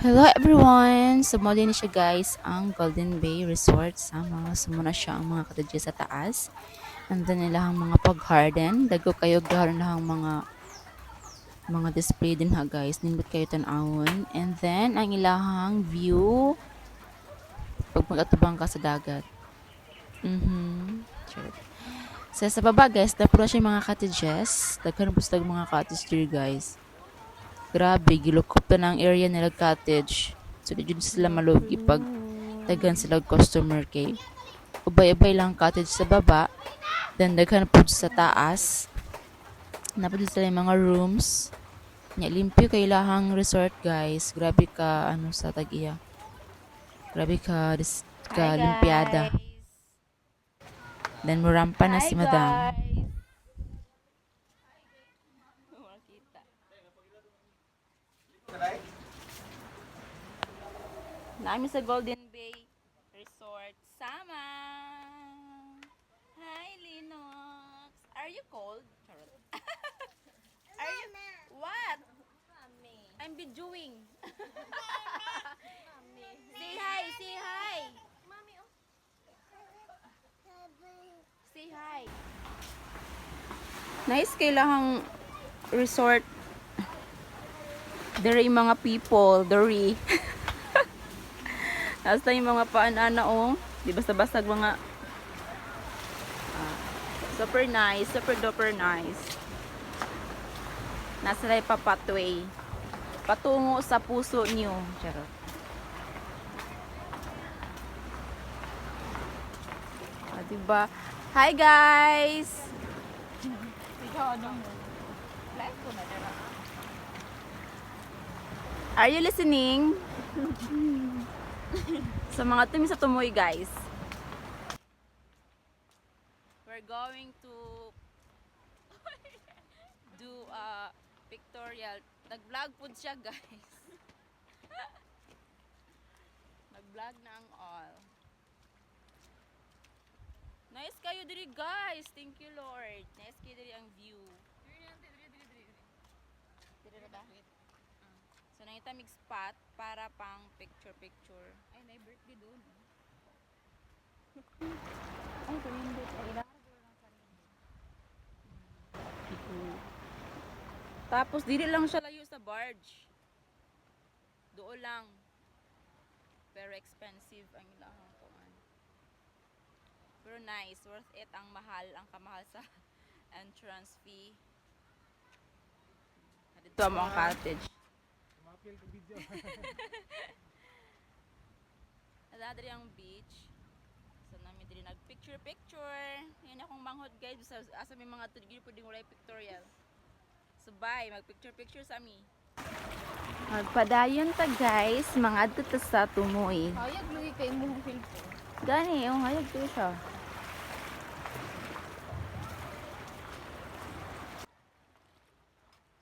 Hello everyone! So, mo din siya guys ang Golden Bay Resort sama. Sumuna siya ang mga cottages sa taas. And then nilahang mga pag-garden. Dago kayo gahon lang mga display din ha guys. Nindot kayo tanawon. And then ang ilahang view pag mag-atubang ka sa dagat. Sure. So, sa baba guys, napuro siya mga cottages. Daghan po sa mga cottage diri guys. Grabe, gilukop na ng area nila cottage. So, di dyan sila malugi pag tagan sila customer kay. Ubay-ubay lang cottage sa baba. Then, daghan po sa taas. Napod sila yung mga rooms. Nya, limpyo kay lahang resort, guys. Grabe ka, sa Tagiya. Grabe ka, ka limpiada. Then, murampa na si madam. Namin sa Golden Bay Resort. Sama! Hi, Linux! Are you cold? Charot. Are you... What? I'm videoing. Say hi! Say hi! Say hi! Nice kailahang resort. There yung mga people. There Nasa yung mga paanana di basta-basta mga super nice, super duper nice. Nasa yung papatway. Patungo sa puso niyo. Charot. Diba? Hi guys! Are you listening? Sa mga tumi sa tumoy guys. We're going to do a pictorial. Nag-vlog po siya guys. Nag-vlog na ang all. Nice kayo diri guys. Thank you Lord. Nice kayo diri ang view. Diri na ba? So nangita mig spot para pang picture. Ay, na birthday doon. Ay, kumindot. Ay, tapos dili lang siya layo sa barge. Doon lang. Pero expensive ang ilahang kuan. Pero nice, worth it ang kamahal sa entrance fee. Dito ang mga cottage. Nadadari ang beach. So namin din nag-picture. Yan akong manghod guys. Asa may mga tudgil pwedeng walay pictorial. So bye, mag-picture sa mi. Magpadayon ta guys, mga adto ta sa tumoy. Hayag lugi kay imong filter. Gani, yung hayag to siya.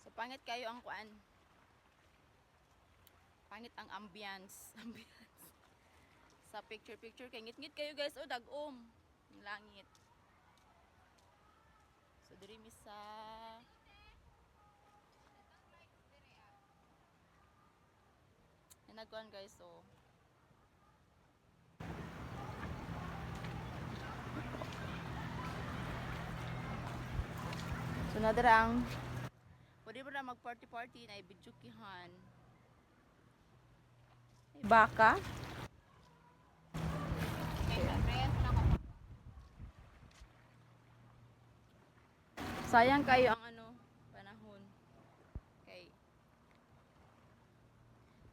So pangit kayo ang kuan. Pangit ang ambience. Sa picture kay ngit-ngit kayo guys, dag-om ng langit. So diri mi sa nagkuan guys, so nadara ang pwede ba na mag party na ibidjukihan baka sayang kayo ang panahon kay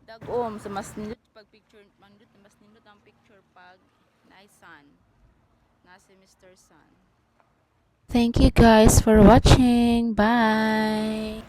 dagom sa mas nindot pag picture mas nindot ang picture pag naay sun si Mr. Sun. Thank you guys for watching. Bye.